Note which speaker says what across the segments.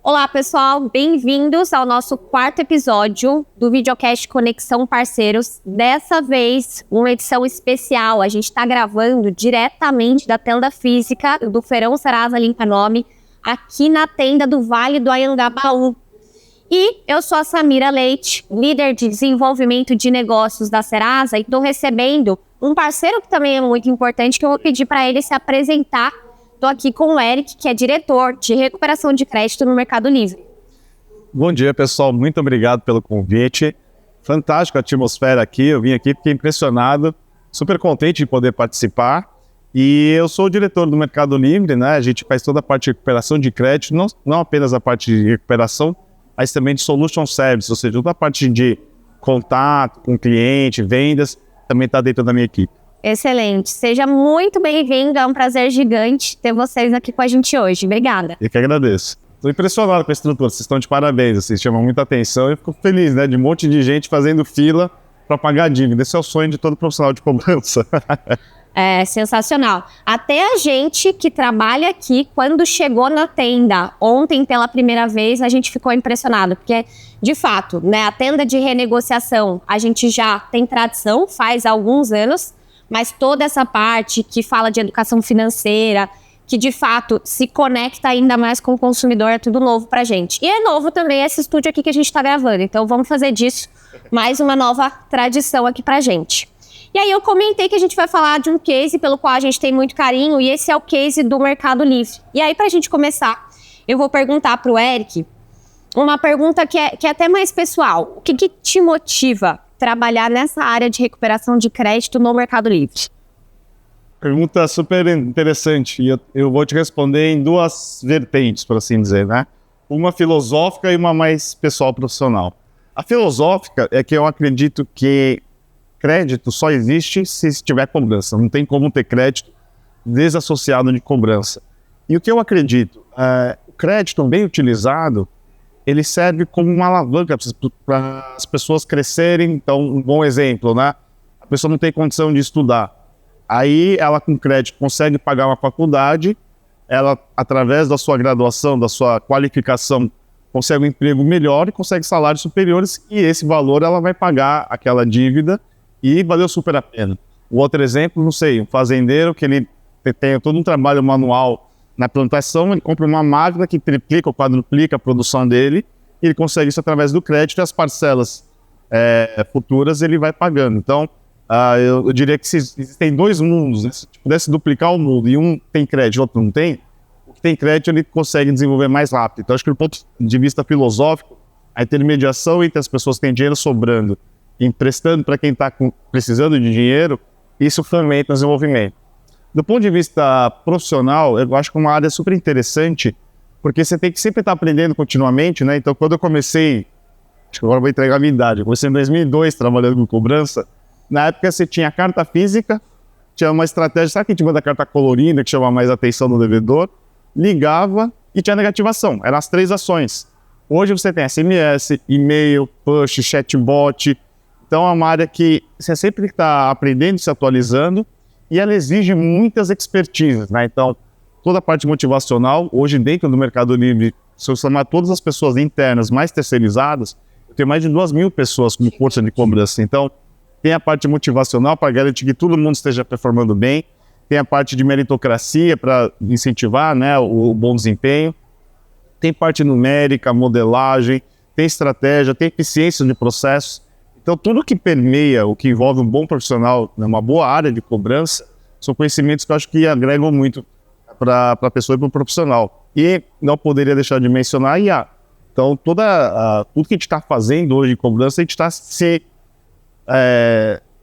Speaker 1: Olá, pessoal, bem-vindos ao nosso quarto episódio do videocast Conexão Parceiros. Dessa vez, uma edição especial. A gente está gravando diretamente da tenda física do Feirão Serasa Limpa Nome, aqui na tenda do Vale do Anhangabaú. E eu sou a Samira Leite, líder de desenvolvimento de negócios da Serasa, e estou recebendo um parceiro que também é muito importante, que eu vou pedir para ele se apresentar. Estou aqui com o Eric, que é diretor de recuperação de crédito no Mercado Livre.
Speaker 2: Bom dia, pessoal. Muito obrigado pelo convite. Fantástica a atmosfera aqui. Eu vim aqui, fiquei impressionado, super contente de poder participar. E eu sou o diretor do Mercado Livre, né? A gente faz toda a parte de recuperação de crédito, não apenas a parte de recuperação, mas também de solution service, ou seja, toda a parte de contato com o cliente, vendas, também está dentro da minha equipe.
Speaker 1: Excelente. Seja muito bem-vindo. É um prazer gigante ter vocês aqui com a gente hoje. Obrigada.
Speaker 2: Eu que agradeço. Estou impressionado com a estrutura. Vocês estão de parabéns. Vocês chamam muita atenção. Eu fico feliz, né? De um monte de gente fazendo fila para pagar a dívida. Esse é o sonho de todo profissional de cobrança.
Speaker 1: É sensacional. Até a gente que trabalha aqui, quando chegou na tenda ontem pela primeira vez, a gente ficou impressionado. Porque, de fato, né, a tenda de renegociação, a gente já tem tradição, faz alguns anos. Mas toda essa parte que fala de educação financeira, que de fato se conecta ainda mais com o consumidor, é tudo novo pra gente. E é novo também esse estúdio aqui que a gente tá gravando, então vamos fazer disso mais uma nova tradição aqui pra gente. E aí eu comentei que a gente vai falar de um case pelo qual a gente tem muito carinho, e esse é o case do Mercado Livre. E aí, pra gente começar, eu vou perguntar pro Eric uma pergunta que é até mais pessoal. O que te motiva trabalhar nessa área de recuperação de crédito no Mercado Livre?
Speaker 2: Pergunta super interessante, e eu vou te responder em duas vertentes, por assim dizer, né? Uma filosófica e uma mais pessoal profissional. A filosófica é que eu acredito que crédito só existe se tiver cobrança. Não tem como ter crédito desassociado de cobrança. E o que eu acredito? O crédito bem utilizado, ele serve como uma alavanca para as pessoas crescerem. Então, um bom exemplo, né? A pessoa não tem condição de estudar. Aí, ela com crédito consegue pagar uma faculdade, ela, através da sua graduação, da sua qualificação, consegue um emprego melhor e consegue salários superiores, e esse valor ela vai pagar aquela dívida e valeu super a pena. O outro exemplo, não sei, um fazendeiro que ele tem todo um trabalho manual na plantação, ele compra uma máquina que triplica ou quadruplica a produção dele, e ele consegue isso através do crédito, e as parcelas futuras ele vai pagando. Então, eu diria que se existem dois mundos, né? Se pudesse duplicar o mundo e um tem crédito e o outro não tem, o que tem crédito ele consegue desenvolver mais rápido. Então, acho que do ponto de vista filosófico, a intermediação entre as pessoas que têm dinheiro sobrando e emprestando para quem está precisando de dinheiro, isso fomenta o desenvolvimento. Do ponto de vista profissional, eu acho que é uma área super interessante, porque você tem que sempre estar aprendendo continuamente, né? Então, quando eu comecei, acho que agora eu vou entregar a minha idade, eu comecei em 2002 trabalhando com cobrança. Na época você tinha carta física, tinha uma estratégia, sabe que a gente manda carta colorida, que chama mais atenção do devedor, ligava e tinha negativação, eram as 3 ações. Hoje você tem SMS, e-mail, push, chatbot. Então é uma área que você sempre está aprendendo, se atualizando, e ela exige muitas expertises, né? Então, toda a parte motivacional, hoje dentro do Mercado Livre, se eu somar todas as pessoas internas mais terceirizadas, eu tenho mais de 2.000 pessoas como força de cobrança. Então, tem a parte motivacional para garantir que todo mundo esteja performando bem, tem a parte de meritocracia para incentivar, né, o bom desempenho, tem parte numérica, modelagem, tem estratégia, tem eficiência de processos. Então, tudo que permeia, o que envolve um bom profissional, uma boa área de cobrança, são conhecimentos que eu acho que agregam muito para a pessoa e para o profissional. E não poderia deixar de mencionar a IA. Então, tudo que a gente está fazendo hoje em cobrança, a gente está se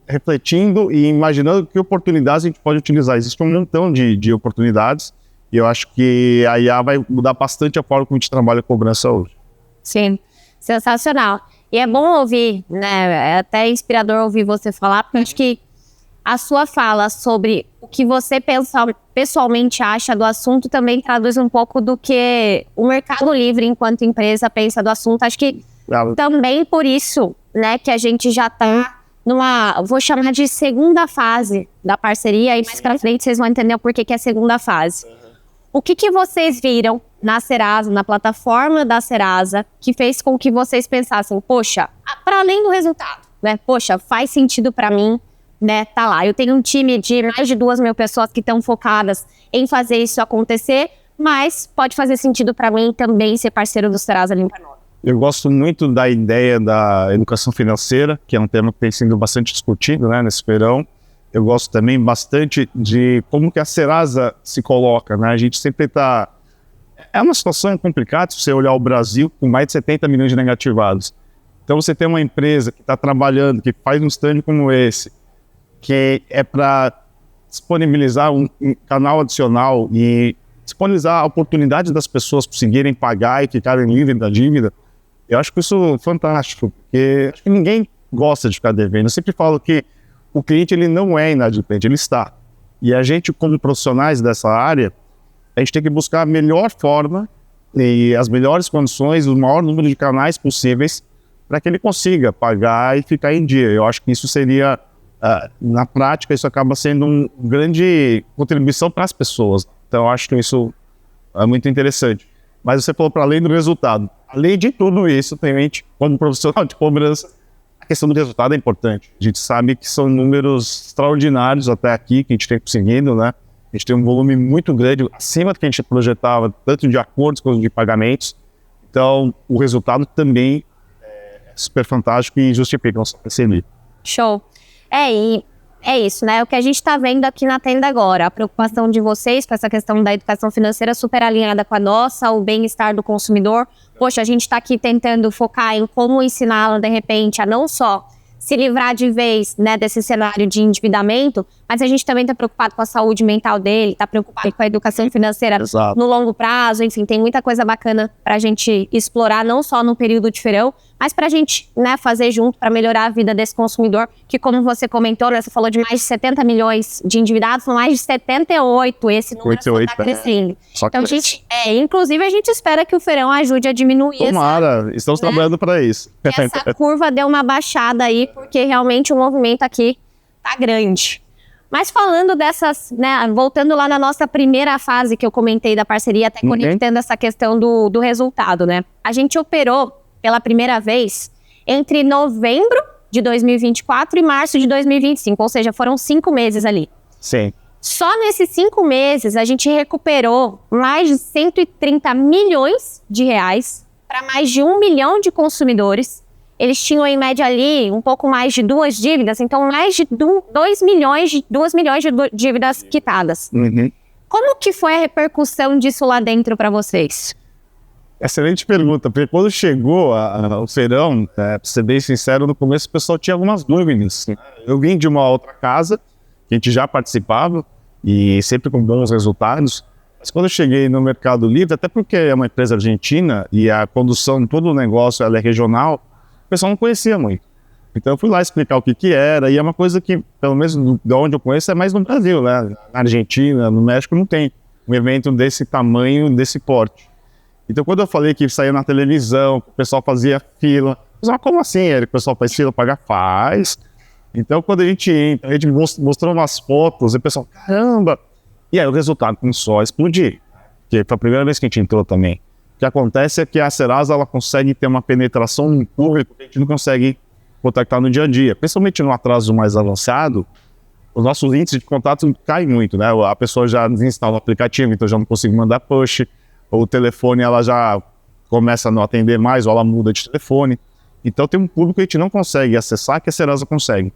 Speaker 2: refletindo e imaginando que oportunidades a gente pode utilizar. Existe um montão de oportunidades, e eu acho que a IA vai mudar bastante a forma como a gente trabalha cobrança hoje.
Speaker 1: Sim, sensacional. E é bom ouvir, né? É até inspirador ouvir você falar, porque eu acho que a sua fala sobre o que você pessoalmente acha do assunto também traduz um pouco do que o Mercado Livre, enquanto empresa, pensa do assunto. Acho que também por isso, né, que a gente já está numa, vou chamar de segunda fase da parceria, e mais pra frente vocês vão entender o porquê que é segunda fase. O que vocês viram na Serasa, na plataforma da Serasa, que fez com que vocês pensassem, poxa, para além do resultado, né? Poxa, faz sentido para mim, né? Tá lá. Eu tenho um time de mais de 2.000 pessoas que estão focadas em fazer isso acontecer, mas pode fazer sentido para mim também ser parceiro do Serasa Limpa Nome.
Speaker 2: Eu gosto muito da ideia da educação financeira, que é um tema que tem sido bastante discutido, né, nesse verão. Eu gosto também bastante de como que a Serasa se coloca, né? A gente sempre está... É uma situação complicada se você olhar o Brasil com mais de 70 milhões de negativados. Então você tem uma empresa que está trabalhando, que faz um stand como esse, que é para disponibilizar um canal adicional e disponibilizar a oportunidade das pessoas conseguirem pagar e ficarem livres da dívida. Eu acho que isso é fantástico, porque acho que ninguém gosta de ficar devendo. Eu sempre falo que o cliente ele não é inadimplente, ele está. E a gente, como profissionais dessa área, a gente tem que buscar a melhor forma e as melhores condições, o maior número de canais possíveis para que ele consiga pagar e ficar em dia. Eu acho que isso seria, na prática, isso acaba sendo uma grande contribuição para as pessoas. Então, eu acho que isso é muito interessante. Mas você falou para além do resultado. Além de tudo isso, realmente, quando profissional de cobrança, a questão do resultado é importante. A gente sabe que são números extraordinários até aqui, que a gente tem conseguido, né? A gente tem um volume muito grande, acima do que a gente projetava, tanto de acordos quanto de pagamentos. Então, o resultado também é super fantástico e justifica nossa parceria.
Speaker 1: Show. E é isso, né? O que a gente está vendo aqui na Tenda agora, a preocupação de vocês com essa questão da educação financeira super alinhada com a nossa, o bem-estar do consumidor. Poxa, a gente está aqui tentando focar em como ensiná-lo, de repente, a não só se livrar de vez, né, desse cenário de endividamento, mas a gente também está preocupado com a saúde mental dele, está preocupado com a educação financeira no longo prazo, enfim, tem muita coisa bacana para a gente explorar, não só no período de verão, mas para a gente, né, fazer junto para melhorar a vida desse consumidor, que como você comentou, né, você falou de mais de 70 milhões de endividados, são mais de 78, esse número está crescendo. Então, inclusive, a gente espera que o verão ajude a diminuir
Speaker 2: estamos trabalhando para isso.
Speaker 1: Essa curva deu uma baixada aí, porque realmente o movimento aqui tá grande. Mas falando dessas, né, voltando lá na nossa primeira fase que eu comentei da parceria, até conectando essa questão do resultado, né? A gente operou pela primeira vez entre novembro de 2024 e março de 2025, ou seja, foram 5 meses ali.
Speaker 2: Sim.
Speaker 1: Só nesses 5 meses a gente recuperou mais de 130 milhões de reais para mais de 1 milhão de consumidores. Eles tinham em média ali um pouco mais de 2 dívidas, então mais de 2 milhões de dívidas quitadas.
Speaker 2: Uhum.
Speaker 1: Como que foi a repercussão disso lá dentro para vocês?
Speaker 2: Excelente pergunta, porque quando chegou o verão, pra ser bem sincero, no começo o pessoal tinha algumas dúvidas. Eu vim de uma outra casa, que a gente já participava, e sempre com bons resultados. Mas quando eu cheguei no Mercado Livre, até porque é uma empresa argentina e a condução de todo o negócio ela é regional, o pessoal não conhecia muito. Então eu fui lá explicar o que era, e é uma coisa que, pelo menos de onde eu conheço, é mais no Brasil, né? Na Argentina, no México não tem um evento desse tamanho, desse porte. Então quando eu falei que saía na televisão, que o pessoal fazia fila, eu falei, como assim, Eric? O pessoal faz fila, paga? Faz. Então quando a gente entra, a gente mostrou umas fotos, e o pessoal, caramba! E aí o resultado começou a explodir, que foi a primeira vez que a gente entrou também. O que acontece é que a Serasa ela consegue ter uma penetração no público que a gente não consegue contactar no dia a dia. Principalmente no atraso mais avançado, os nossos índices de contato caem muito, né? A pessoa já desinstala o aplicativo, então já não consigo mandar push, ou o telefone ela já começa a não atender mais, ou ela muda de telefone. Então tem um público que a gente não consegue acessar, que a Serasa consegue.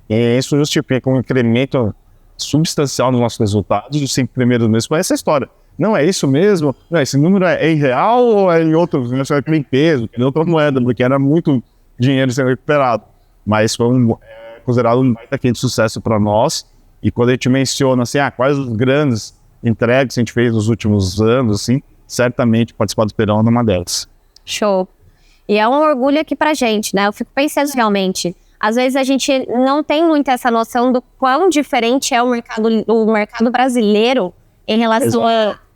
Speaker 2: E isso justifica um incremento substancial nos nossos resultados dos 5 primeiros meses. Mas essa história, não é isso mesmo? Não, esse número é em real ou é em outro, é em peso, em outra moeda, porque era muito dinheiro sendo recuperado. Mas foi considerado um baita de sucesso para nós. E quando a gente menciona assim, quais os grandes entregas que a gente fez nos últimos anos, assim, certamente participar do Verão é uma delas.
Speaker 1: Show. E é um orgulho aqui pra gente, né? Eu fico pensando realmente, às vezes a gente não tem muito essa noção do quão diferente é o mercado brasileiro em relação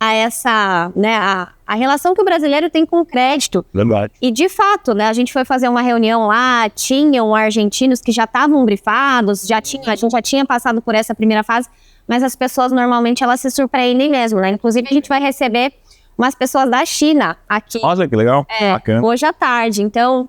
Speaker 1: a essa, né, a relação que o brasileiro tem com o crédito.
Speaker 2: Verdade.
Speaker 1: E de fato, né, a gente foi fazer uma reunião lá, tinham argentinos que já estavam grifados, a gente já tinha passado por essa primeira fase, mas as pessoas normalmente elas se surpreendem mesmo, né? Inclusive a gente vai receber umas pessoas da China aqui.
Speaker 2: Olha que legal. Bacana.
Speaker 1: Hoje à tarde. Então,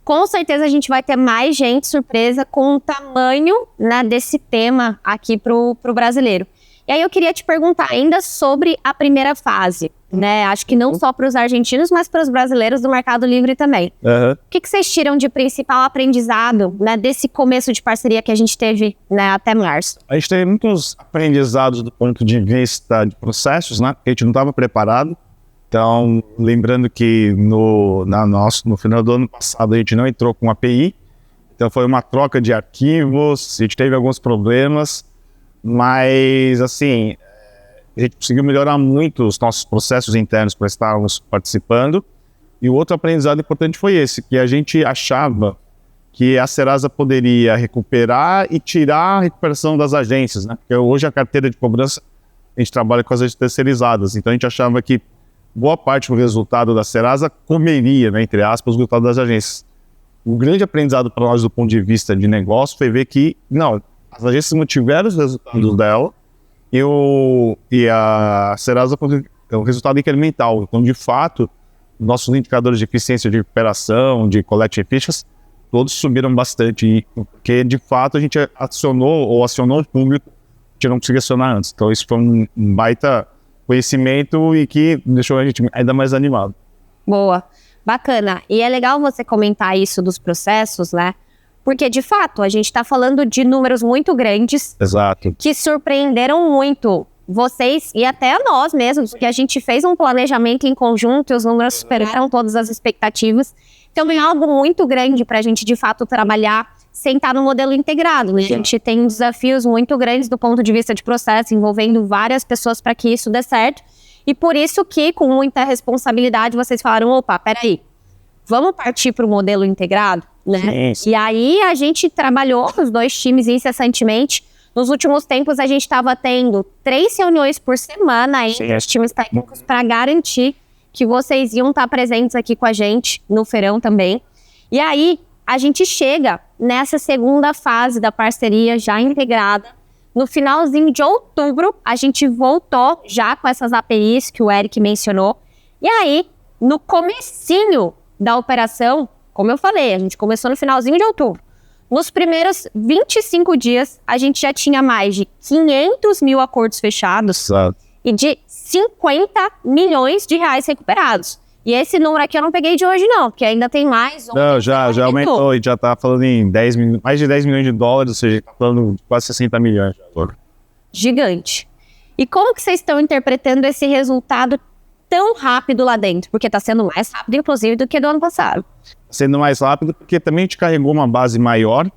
Speaker 1: com certeza a gente vai ter mais gente surpresa com o tamanho, né, desse tema aqui pro brasileiro. E aí eu queria te perguntar ainda sobre a primeira fase, né? Acho que não só para os argentinos, mas para os brasileiros do Mercado Livre também. O que vocês tiram de principal aprendizado, né, desse começo de parceria que a gente teve, né, até março?
Speaker 2: A gente teve muitos aprendizados do ponto de vista de processos, né? Porque a gente não estava preparado. Então, lembrando que no final do ano passado a gente não entrou com API. Então foi uma troca de arquivos, a gente teve alguns problemas. Mas, assim, a gente conseguiu melhorar muito os nossos processos internos para estarmos participando. E o outro aprendizado importante foi esse, que a gente achava que a Serasa poderia recuperar e tirar a recuperação das agências, né? Porque hoje a carteira de cobrança, a gente trabalha com as agências terceirizadas. Então a gente achava que boa parte do resultado da Serasa comeria, né, entre aspas, o resultado das agências. O grande aprendizado para nós do ponto de vista de negócio foi ver que, não, as agências mantiveram os resultados dela e a Serasa é um resultado incremental. Então, de fato, nossos indicadores de eficiência de recuperação, de collection efficiency, todos subiram bastante, porque, de fato, a gente acionou o público que não conseguia acionar antes. Então, isso foi um baita conhecimento e que deixou a gente ainda mais animado.
Speaker 1: Boa, bacana. E é legal você comentar isso dos processos, né? Porque, de fato, a gente está falando de números muito grandes.
Speaker 2: Exato.
Speaker 1: Que surpreenderam muito vocês e até a nós mesmos, porque a gente fez um planejamento em conjunto e os números superaram todas as expectativas. Então, é algo muito grande para a gente, de fato, trabalhar sem estar no modelo integrado, né? A gente tem desafios muito grandes do ponto de vista de processo, envolvendo várias pessoas para que isso dê certo. E por isso que, com muita responsabilidade, vocês falaram, opa, peraí, vamos partir para o modelo integrado? Né?
Speaker 2: Sim.
Speaker 1: E aí a gente trabalhou os dois times incessantemente. Nos últimos tempos a gente estava tendo 3 reuniões por semana entre os times técnicos para garantir que vocês iam estar presentes aqui com a gente no feirão também. E aí a gente chega nessa segunda fase da parceria já integrada. No finalzinho de outubro a gente voltou já com essas APIs que o Eric mencionou. E aí no comecinho da operação, como eu falei, a gente começou no finalzinho de outubro. Nos primeiros 25 dias, a gente já tinha mais de 500 mil acordos fechados.
Speaker 2: Exato.
Speaker 1: E de 50 milhões de reais recuperados. E esse número aqui eu não peguei de hoje não, porque ainda tem mais.
Speaker 2: Não, já aumentou e já está falando em mais de 10 milhões de dólares, ou seja, está falando de quase 60 milhões.
Speaker 1: Gigante. E como que vocês estão interpretando esse resultado tão rápido lá dentro? Porque está sendo mais rápido, inclusive, do que do ano passado.
Speaker 2: Sendo mais rápido, porque também a gente carregou uma base maior,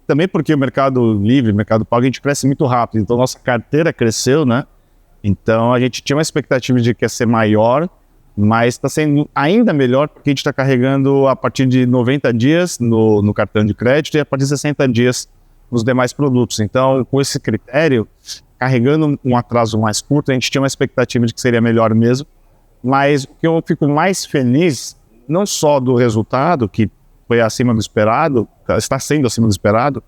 Speaker 2: também porque o Mercado Livre, o Mercado Pago, a gente cresce muito rápido, então nossa carteira cresceu, né? Então a gente tinha uma expectativa de que ia ser maior, mas está sendo ainda melhor porque a gente está carregando a partir de 90 dias no cartão de crédito e a partir de 60 dias nos demais produtos. Então, com esse critério, carregando um atraso mais curto, a gente tinha uma expectativa de que seria melhor mesmo, mas o que eu fico mais feliz, não só do resultado, que foi acima do esperado, está sendo acima do esperado,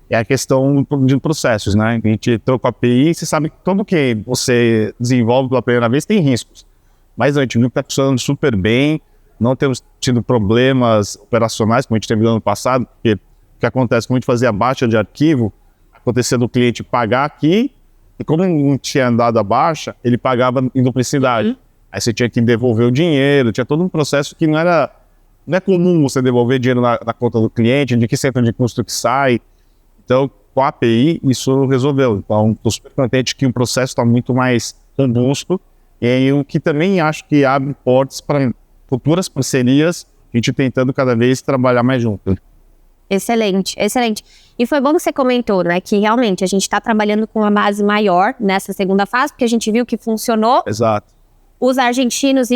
Speaker 2: é a questão de processos, né? A gente trocou a API, você sabe que tudo que você desenvolve pela primeira vez tem riscos. Mas a gente viu que está funcionando super bem, não temos tido problemas operacionais, como a gente teve no ano passado, porque o que acontece, quando a gente fazia baixa de arquivo, acontecia do cliente pagar aqui, e como não tinha dado a baixa, ele pagava em duplicidade. Aí você tinha que devolver o dinheiro, tinha todo um processo que não é comum você devolver dinheiro na conta do cliente, de que centro de custo que sai. Então, com a API, isso resolveu. Então, estou super contente que o processo está muito mais robusto e o que também acho que abre portas para futuras parcerias, a gente tentando cada vez trabalhar mais junto.
Speaker 1: Excelente, excelente. E foi bom que você comentou, né, que realmente a gente está trabalhando com uma base maior nessa segunda fase, porque a gente viu que funcionou.
Speaker 2: Exato.
Speaker 1: Os argentinos,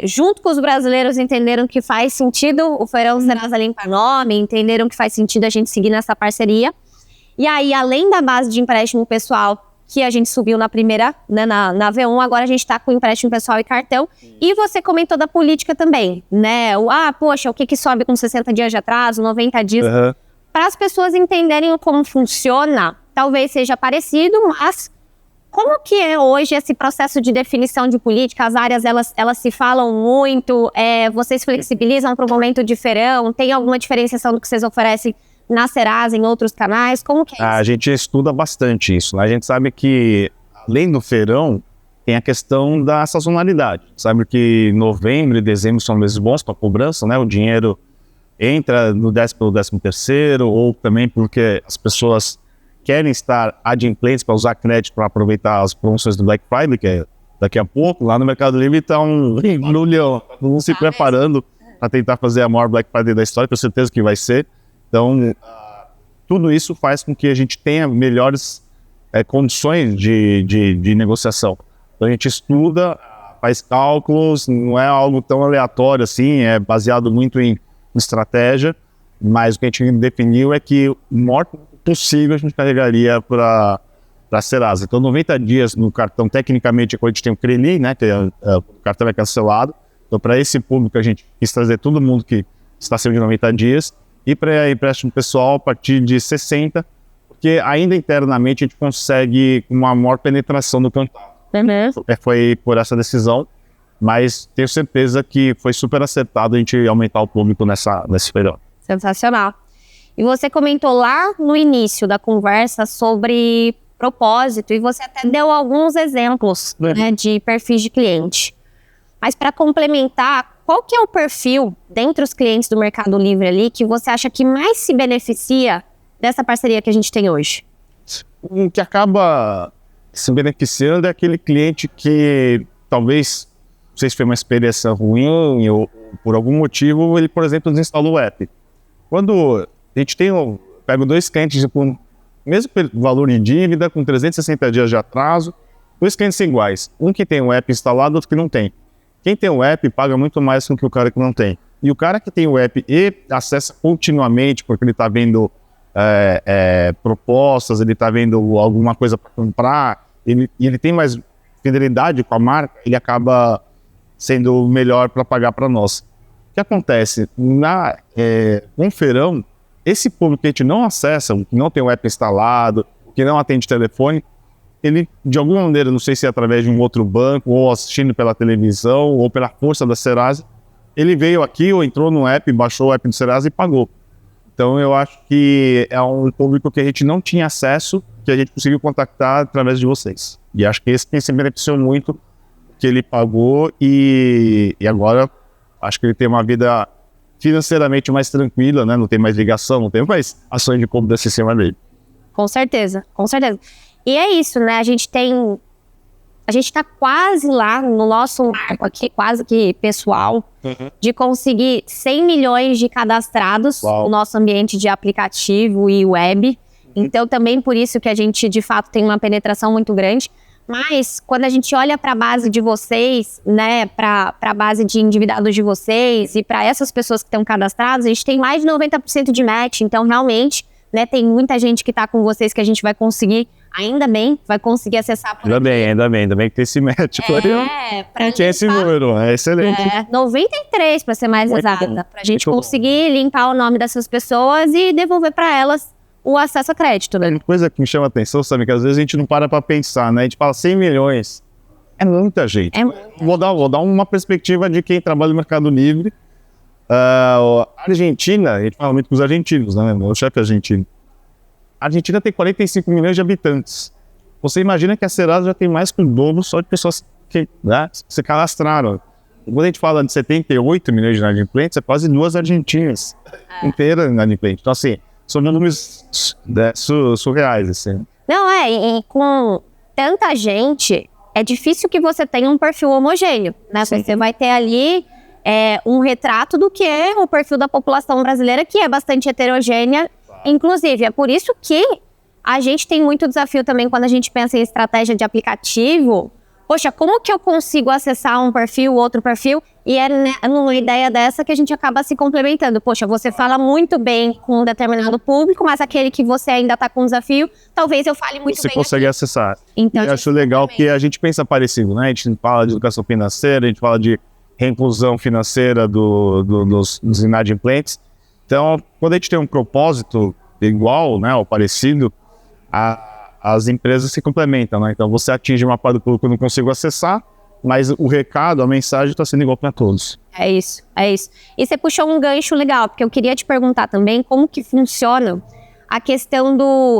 Speaker 1: junto com os brasileiros, entenderam que faz sentido o Feirão Serasa Limpa Nome, entenderam que faz sentido a gente seguir nessa parceria. E aí, além da base de empréstimo pessoal, que a gente subiu na primeira, né, na V1, agora a gente está com empréstimo pessoal e cartão. E você comentou da política também, né? Poxa, o que sobe com 60 dias de atraso, 90 dias? Para as pessoas entenderem como funciona, talvez seja parecido, mas Como que é hoje esse processo de definição de política? As áreas, elas se falam muito, vocês flexibilizam para o momento de feirão? Tem alguma diferenciação do que vocês oferecem na Serasa, em outros canais? Como que é isso?
Speaker 2: A gente estuda bastante isso, né? A gente sabe que, além do feirão, tem a questão da sazonalidade. Sabe que novembro e dezembro são meses bons para cobrança, né? O dinheiro entra no 13º, ou também porque as pessoas querem estar adimplentes para usar crédito para aproveitar as promoções do Black Friday, que é daqui a pouco. Lá no Mercado Livre está um embrulhão, todo mundo se preparando para tentar fazer a maior Black Friday da história, tenho certeza que vai ser. Então, tudo isso faz com que a gente tenha melhores condições de negociação. Então, a gente estuda, faz cálculos, não é algo tão aleatório assim, é baseado muito em estratégia, mas o que a gente definiu é que o maior possível a gente carregaria para a Serasa. Então, 90 dias no cartão, tecnicamente, quando a gente tem o CRELI, né, que o cartão é cancelado. Então, para esse público, a gente quis trazer todo mundo que está acima de 90 dias, e para empréstimo pessoal a partir de 60, porque ainda internamente a gente consegue uma maior penetração do contato. Foi por essa decisão, mas tenho certeza que foi super acertado a gente aumentar o público nesse período.
Speaker 1: Sensacional. E você comentou lá no início da conversa sobre propósito, e você até deu alguns exemplos, né, de perfis de cliente. Mas para complementar, qual que é o perfil dentre os clientes do Mercado Livre ali que você acha que mais se beneficia dessa parceria que a gente tem hoje?
Speaker 2: O que acaba se beneficiando é aquele cliente que talvez, não sei se foi uma experiência ruim ou por algum motivo, ele, por exemplo, desinstalou o app. Quando a gente pego 2 clientes com o mesmo valor de dívida, com 360 dias de atraso, 2 clientes iguais. Um que tem o app instalado, outro que não tem. Quem tem o app paga muito mais do que o cara que não tem. E o cara que tem o app e acessa continuamente, porque ele está vendo propostas, ele está vendo alguma coisa para comprar, e ele tem mais fidelidade com a marca, ele acaba sendo melhor para pagar para nós. O que acontece? No feirão, esse público que a gente não acessa, que não tem o app instalado, que não atende telefone, ele, de alguma maneira, não sei se é através de um outro banco, ou assistindo pela televisão, ou pela força da Serasa, ele veio aqui ou entrou no app, baixou o app do Serasa e pagou. Então, eu acho que é um público que a gente não tinha acesso, que a gente conseguiu contactar através de vocês. E acho que esse quem se beneficiou muito, que ele pagou, e agora acho que ele tem uma vida financeiramente mais tranquila, né? Não tem mais ligação, não tem mais ações de compra desse sistema dele.
Speaker 1: Com certeza, com certeza. E é isso, né? A gente tá quase lá no nosso marco aqui, quase que pessoal, de conseguir 100 milhões de cadastrados no nosso ambiente de aplicativo e web. Então, também por isso que a gente, de fato, tem uma penetração muito grande. Mas, quando a gente olha para a base de vocês, né, para a base de endividados de vocês e para essas pessoas que estão cadastradas, a gente tem mais de 90% de match. Então, realmente, né, tem muita gente que está com vocês que a gente vai conseguir, ainda bem, vai conseguir acessar por
Speaker 2: aqui. Ainda bem que tem esse match. Tinha esse número, é excelente.
Speaker 1: 93 para ser mais exata, para a gente conseguir limpar o nome dessas pessoas e devolver para elas o acesso a crédito, né?
Speaker 2: Uma coisa que me chama a atenção, sabe, que às vezes a gente não para pensar, né? A gente fala 100 milhões, é muita gente. Vou dar uma perspectiva de quem trabalha no Mercado Livre. A Argentina, a gente fala muito com os argentinos, né? O chefe argentino. A Argentina tem 45 milhões de habitantes. Você imagina que a Serasa já tem mais que o dobro só de pessoas que, né, se cadastraram. Quando a gente fala de 78 milhões de inadimplentes, é quase 2 argentinas inteiras inadimplentes. Então, assim, são números surreais, assim.
Speaker 1: Não, e com tanta gente, é difícil que você tenha um perfil homogêneo, né? Sim. Você vai ter ali um retrato do que é o perfil da população brasileira, que é bastante heterogênea. Inclusive, é por isso que a gente tem muito desafio também quando a gente pensa em estratégia de aplicativo. Poxa, como que eu consigo acessar um perfil, outro perfil? E é numa ideia dessa que a gente acaba se complementando. Poxa, você fala muito bem com um determinado público, mas aquele que você ainda está com desafio, talvez eu fale muito bem.
Speaker 2: Você consegue acessar.
Speaker 1: Então,
Speaker 2: eu acho legal que a gente pensa parecido, né? A gente fala de educação financeira, a gente fala de reinclusão financeira dos inadimplentes. Então, quando a gente tem um propósito igual, né, ou parecido, as empresas se complementam, né? Então você atinge uma parte do público que eu não consigo acessar, mas o recado, a mensagem está sendo igual para todos.
Speaker 1: É isso, é isso. E você puxou um gancho legal, porque eu queria te perguntar também como que funciona a questão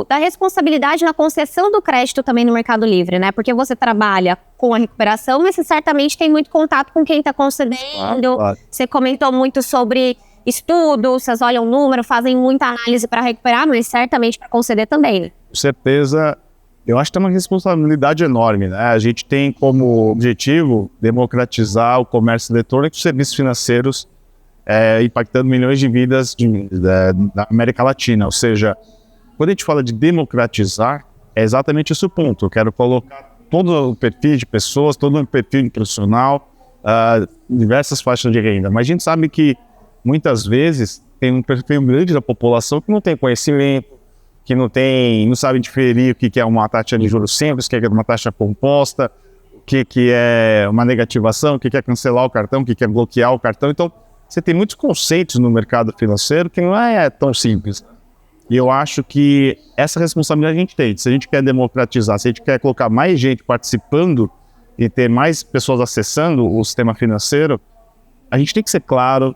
Speaker 1: da responsabilidade na concessão do crédito também no Mercado Livre, né? Porque você trabalha com a recuperação, mas você certamente tem muito contato com quem está concedendo. Claro. Você comentou muito sobre estudo, vocês olham o número, fazem muita análise para recuperar, mas certamente para conceder também, né?
Speaker 2: Com certeza. Eu acho que tem uma responsabilidade enorme, né? A gente tem como objetivo democratizar o comércio eletrônico e os serviços financeiros, impactando milhões de vidas da América Latina. Ou seja, quando a gente fala de democratizar, é exatamente esse o ponto. Eu quero colocar todo o perfil de pessoas, todo o perfil de profissional, diversas faixas de renda. Mas a gente sabe que, muitas vezes, tem um perfil grande da população que não tem conhecimento, que não sabe diferir o que é uma taxa de juros simples, o que é uma taxa composta, o que é uma negativação, o que é cancelar o cartão, o que é bloquear o cartão. Então, você tem muitos conceitos no mercado financeiro que não é tão simples. E eu acho que essa responsabilidade a gente tem. Se a gente quer democratizar, se a gente quer colocar mais gente participando e ter mais pessoas acessando o sistema financeiro, a gente tem que ser claro.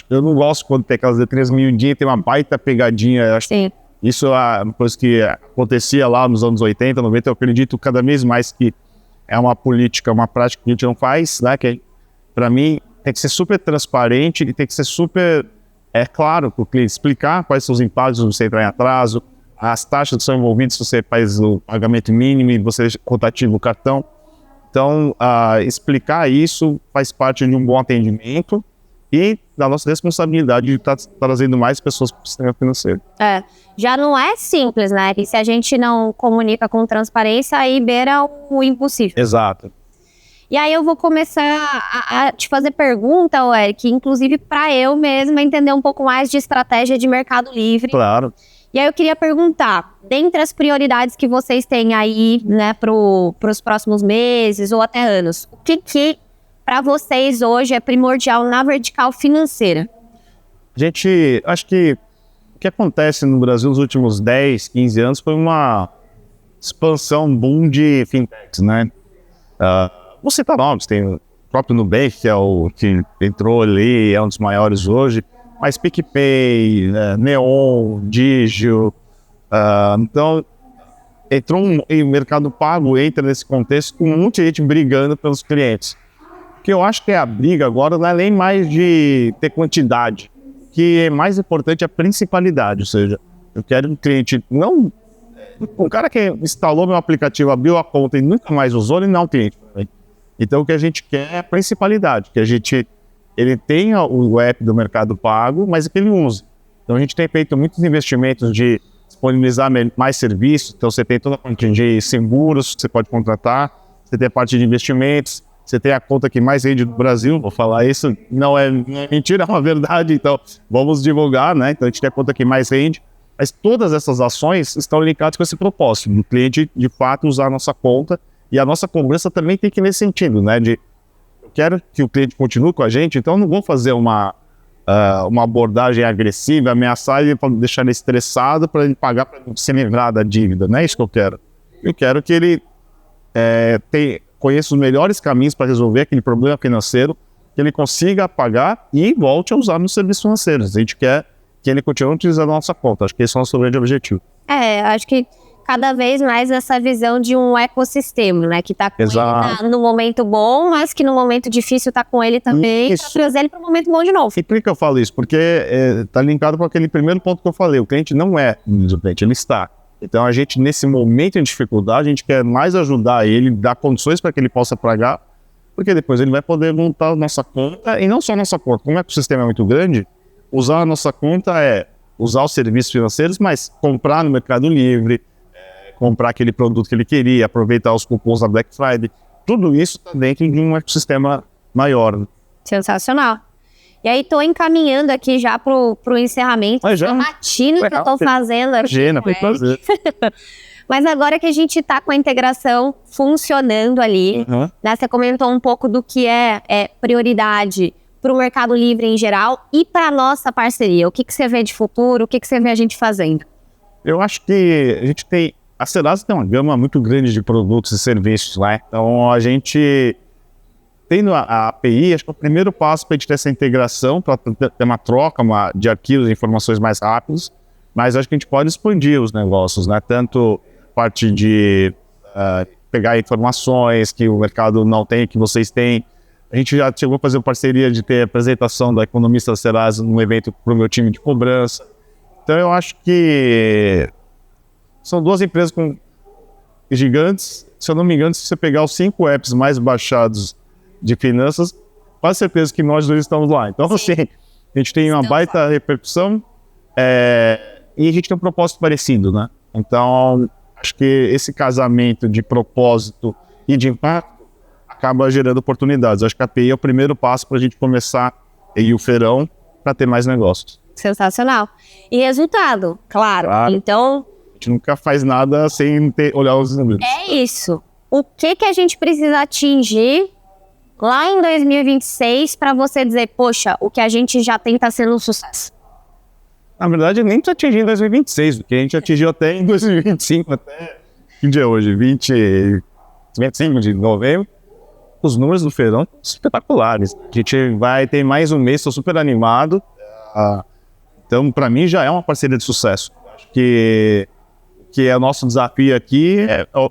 Speaker 2: Eu não gosto quando tem aquelas letrinhas miudinhas, tem uma baita pegadinha. Eu acho
Speaker 1: Sim.
Speaker 2: Isso é uma coisa que acontecia lá nos anos 80, 90, eu acredito cada vez mais que é uma política, uma prática que a gente não faz, né? Que, para mim, tem que ser super transparente e tem que ser super claro para o cliente, explicar quais são os impactos se você entrar em atraso, as taxas que são envolvidas se você faz o pagamento mínimo e você contativa o cartão. Então, explicar isso faz parte de um bom atendimento e da nossa responsabilidade de estar trazendo mais pessoas para o sistema financeiro.
Speaker 1: Já não é simples, né? E se a gente não comunica com transparência, aí beira o impossível.
Speaker 2: Exato.
Speaker 1: E aí eu vou começar a te fazer pergunta, Eric, inclusive para eu mesma entender um pouco mais de estratégia de Mercado Livre.
Speaker 2: Claro.
Speaker 1: E aí eu queria perguntar, dentre as prioridades que vocês têm aí, né, para os próximos meses ou até anos, o que para vocês hoje é primordial na vertical financeira?
Speaker 2: Acho que o que acontece no Brasil nos últimos 10, 15 anos foi uma expansão, boom de fintechs, né? Vou citar nomes, tem o próprio Nubank, que é o que entrou ali, é um dos maiores hoje, mas PicPay, Neon, Digio, então entrou e o Mercado Pago entra nesse contexto com muita gente brigando pelos clientes. O que eu acho que a briga agora não é nem mais de ter quantidade, que é mais importante a principalidade, ou seja, eu quero um cliente, não, um cara que instalou meu aplicativo, abriu a conta e nunca mais usou, ele não é um cliente. Então o que a gente quer é a principalidade, que ele tenha o app do Mercado Pago, mas que ele use. Então a gente tem feito muitos investimentos de disponibilizar mais serviços, então você tem toda a parte de seguros que você pode contratar, você tem a parte de investimentos, você tem a conta que mais rende do Brasil, vou falar isso, não é mentira, é uma verdade, então vamos divulgar, né? Então a gente tem a conta que mais rende, mas todas essas ações estão ligadas com esse propósito, do cliente de fato usar a nossa conta, e a nossa cobrança também tem que ir nesse sentido, né? Eu quero que o cliente continue com a gente, então eu não vou fazer uma abordagem agressiva, ameaçar ele para deixar ele estressado para ele pagar, para se livrar da dívida, não é isso que eu quero. Eu quero que ele conheça os melhores caminhos para resolver aquele problema financeiro, que ele consiga pagar e volte a usar nos serviços financeiros. A gente quer que ele continue utilizando a nossa conta. Acho que esse é o nosso grande objetivo.
Speaker 1: Acho que cada vez mais essa visão de um ecossistema, né? Que tá com ele no momento bom, mas que no momento difícil tá com ele também, para trazer ele para o momento bom de novo.
Speaker 2: E por que eu falo isso? Porque tá linkado com aquele primeiro ponto que eu falei. O cliente não é o cliente, ele está. Então a gente, nesse momento de dificuldade, a gente quer mais ajudar ele, dar condições para que ele possa pagar, porque depois ele vai poder montar a nossa conta, e não só a nossa conta. Como é que o sistema é muito grande, usar a nossa conta usar os serviços financeiros, mas comprar no Mercado Livre, comprar aquele produto que ele queria, aproveitar os cupons da Black Friday, tudo isso está dentro de um ecossistema maior.
Speaker 1: Sensacional. E aí tô encaminhando aqui já pro encerramento, a matina que eu tô fazendo aqui.
Speaker 2: Imagina, foi prazer.
Speaker 1: Mas agora que a gente tá com a integração funcionando ali, né, você comentou um pouco do que é prioridade para o Mercado Livre em geral e para nossa parceria. O que você vê de futuro, o que você vê a gente fazendo?
Speaker 2: Eu acho que a gente tem a Serasa tem uma gama muito grande de produtos e serviços, né? Então, a gente, tendo a API, acho que é o primeiro passo para a gente ter essa integração, para ter uma troca de arquivos e informações mais rápidos, mas acho que a gente pode expandir os negócios, né? Tanto parte de pegar informações que o mercado não tem, que vocês têm. A gente já chegou a fazer uma parceria de ter a apresentação da economista da Serasa num evento para o meu time de cobrança. Então, eu acho que são duas empresas gigantes. Se eu não me engano, se você pegar os 5 apps mais baixados de finanças, quase certeza que nós dois estamos lá. Então, assim, a gente tem uma baita repercussão e a gente tem um propósito parecido, né? Então, acho que esse casamento de propósito e de impacto acaba gerando oportunidades. Acho que a API é o primeiro passo para a gente começar o feirão para ter mais negócios.
Speaker 1: Sensacional. E resultado, claro. Então,
Speaker 2: a gente nunca faz nada sem olhar os números.
Speaker 1: É isso. O que a gente precisa atingir lá em 2026 para você dizer, poxa, o que a gente já tem está sendo um sucesso?
Speaker 2: Na verdade, nem precisa atingir em 2026, porque a gente atingiu até em 2025, até que dia é hoje? 25 de novembro. Os números do feirão são espetaculares. A gente vai ter mais um mês, estou super animado. Então, para mim, já é uma parceria de sucesso. Acho que o nosso desafio aqui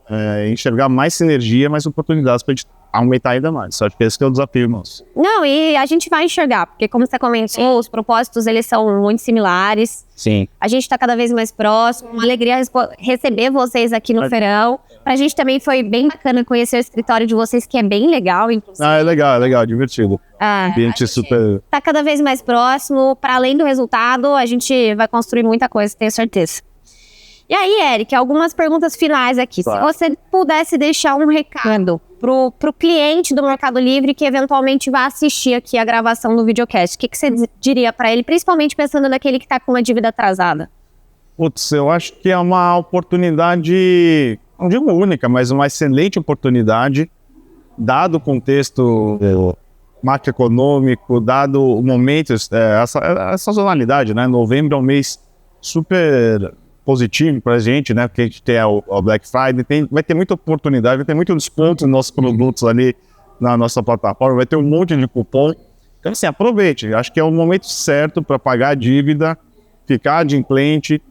Speaker 2: é enxergar mais sinergia, mais oportunidades para a gente aumentar ainda mais. Acho que esse que é o desafio nosso.
Speaker 1: Não, e a gente vai enxergar, porque como você comentou, os propósitos, eles são muito similares.
Speaker 2: Sim.
Speaker 1: A gente está cada vez mais próximo. Uma alegria receber vocês aqui no feirão. Pra gente também foi bem bacana conhecer o escritório de vocês, que é bem legal, inclusive.
Speaker 2: É legal, divertido. A gente super...
Speaker 1: tá cada vez mais próximo. Para além do resultado, a gente vai construir muita coisa, tenho certeza. E aí, Eric, algumas perguntas finais aqui. Claro. Se você pudesse deixar um recado pro cliente do Mercado Livre que eventualmente vai assistir aqui a gravação do videocast, o que você diria para ele, principalmente pensando naquele que está com uma dívida atrasada?
Speaker 2: Putz, eu acho que é uma oportunidade, não digo única, mas uma excelente oportunidade, dado o contexto macroeconômico, dado o momento, essa sazonalidade, né? Novembro é um mês super positivo pra gente, né? Porque a gente tem o Black Friday, vai ter muita oportunidade, vai ter muito desconto nos nossos produtos ali na nossa plataforma, vai ter um monte de cupom. Então, assim, aproveite. Acho que é o momento certo para pagar a dívida, ficar adimplente,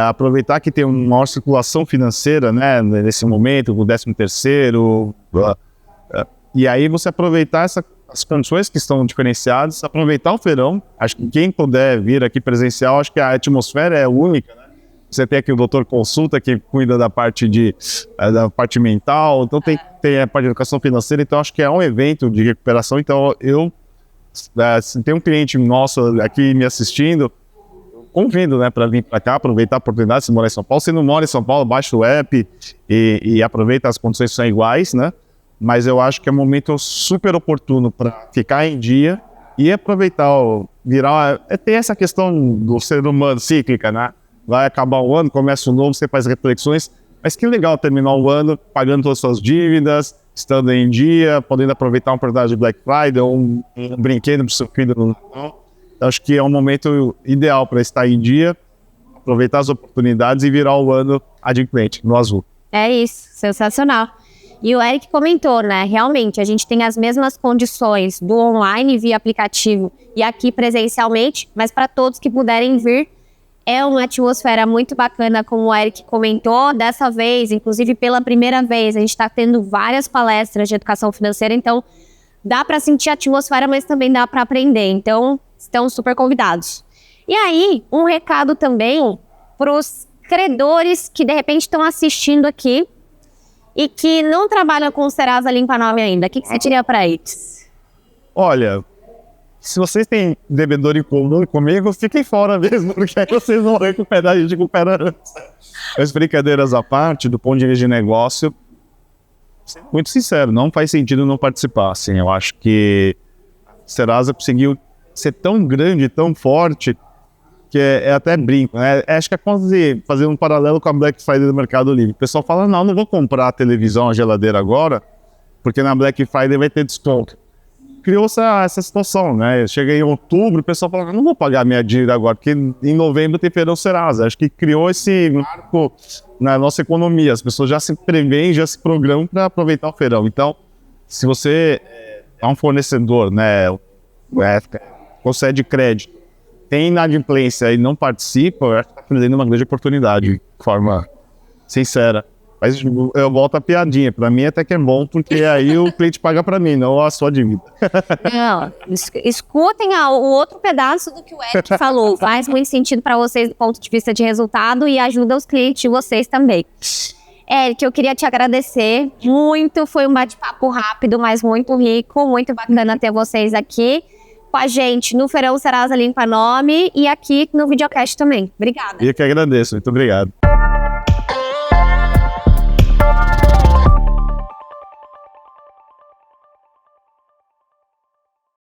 Speaker 2: aproveitar que tem uma maior circulação financeira, né? Nesse momento, o 13º, e aí você aproveitar as condições que estão diferenciadas, aproveitar o feirão. Acho que quem puder vir aqui presencial, acho que a atmosfera é única, né? Você tem aqui o doutor Consulta, que cuida da parte da parte mental, então tem a parte de educação financeira, então acho que é um evento de recuperação. Então se tem um cliente nosso aqui me assistindo, convido, né, para vir para cá, aproveitar a oportunidade. Se mora em São Paulo, se não mora em São Paulo, baixa o app e aproveita, as condições são iguais, né? Mas eu acho que é um momento super oportuno para ficar em dia e aproveitar, ter essa questão do ser humano cíclica, né? Vai acabar o ano, começa o novo, você faz reflexões, mas que legal terminar o ano pagando todas as suas dívidas, estando em dia, podendo aproveitar uma oportunidade de Black Friday, um brinquedo para o seu filho no Natal. Acho que é um momento ideal para estar em dia, aproveitar as oportunidades e virar o ano adimplente, no azul.
Speaker 1: É isso, sensacional. E o Eric comentou, né? Realmente, a gente tem as mesmas condições do online via aplicativo e aqui presencialmente, mas para todos que puderem vir, é uma atmosfera muito bacana, como o Eric comentou. Dessa vez, inclusive pela primeira vez, a gente está tendo várias palestras de educação financeira, então dá para sentir a atmosfera, mas também dá para aprender. Então, estão super convidados. E aí, um recado também para os credores que de repente estão assistindo aqui e que não trabalham com o Serasa Limpa Nome ainda. O que você diria para eles?
Speaker 2: Olha, se vocês têm devedor em comum comigo, fiquem fora mesmo, porque aí vocês vão recuperar, a gente recupera antes. As brincadeiras à parte, do ponto de vista de negócio, muito sincero, não faz sentido não participar. Assim, eu acho que o Serasa conseguiu ser tão grande, tão forte, que é até brinco, né? Acho que é quase fazer um paralelo com a Black Friday do Mercado Livre. O pessoal fala, não vou comprar a televisão, a geladeira agora, porque na Black Friday vai ter desconto. criou essa situação, né? Eu cheguei em outubro, o pessoal falou, não vou pagar minha dívida agora, porque em novembro tem Feirão Serasa. Acho que criou esse marco na nossa economia. As pessoas já se preveem, já se programam para aproveitar o feirão. Então, se você é um fornecedor, né, concede crédito, tem inadimplência e não participa, eu acho que está perdendo uma grande oportunidade, de forma sincera. Mas eu volto à piadinha. Para mim até que é bom, porque aí o cliente paga para mim, não a sua dívida.
Speaker 1: Não, escutem o outro pedaço do que o Eric falou. Faz muito sentido para vocês do ponto de vista de resultado e ajuda os clientes de vocês também. Eric, eu queria te agradecer muito. Foi um bate-papo rápido, mas muito rico. Muito bacana ter vocês aqui com a gente no Feirão Serasa Limpa Nome e aqui no videocast também. Obrigada.
Speaker 2: Eu que agradeço. Muito obrigado.